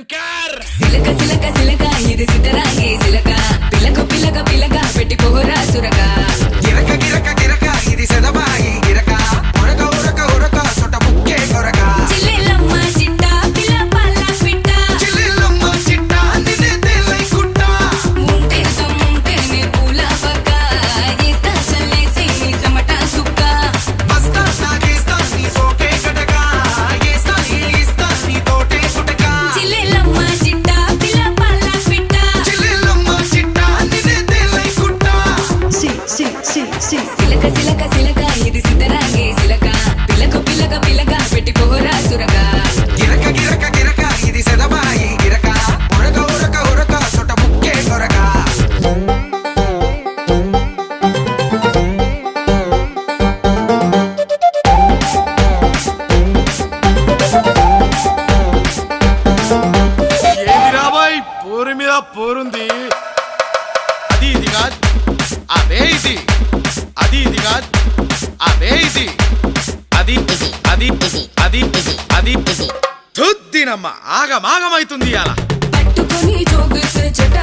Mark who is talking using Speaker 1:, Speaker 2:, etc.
Speaker 1: శంకర్
Speaker 2: సిలక సిలక సిలక ఇది సిద్ధరాగే సిలక పిలక పిలక పిలక పెట్టి పోరా సురక
Speaker 3: గిరక గిరక గిరక ఇది సెదబాయి గిరక ఉరక ఉరక ఉరక సొట ముక్కే కొరక
Speaker 2: చిల్లెలమ్మ చిట్ట పిల్ల పల్ల పిట్ట
Speaker 3: చిల్లెలమ్మ చిట్ట నిన్నే తెల్లై కుట్ట
Speaker 2: ముంటే సొమ్ముంటేనే పూల పక్క ఏస్తా చల్లేసి నీ సమట సుక్క
Speaker 3: బస్తా సాగేస్తా నీ సోకే గడక ఏస్తా ఏస్తా నీ తోటే కుటక
Speaker 2: చిల్లెలమ్మ చిట్ట పిల్ల పల్ల పిట్ట
Speaker 3: చిల్లెలమ్మ చిట్ట నిన్నే తెల్లై కుట్ట
Speaker 2: సిలక సిలక సిలక ఇది సిద్ధరాగే సిలక పిలక పిలక పిలక పెట్టి పోరా సురక
Speaker 3: గిరక గిరక గిరక ఇది సెదబాయి గిరక ఉరక ఉరక ఉరక సొట ముక్కే కొరక
Speaker 1: ఏంది రాబాయ్ పోరు మీద పోరుంది అది ఇది కాదు అదే ఇది అది ఇది కాదు అదే ఇది అది అది అది అది తుద్దినమ్మ ఆగమాగమైతుంది అలా
Speaker 2: పట్టుకొని జోగిస్తే చెట్ట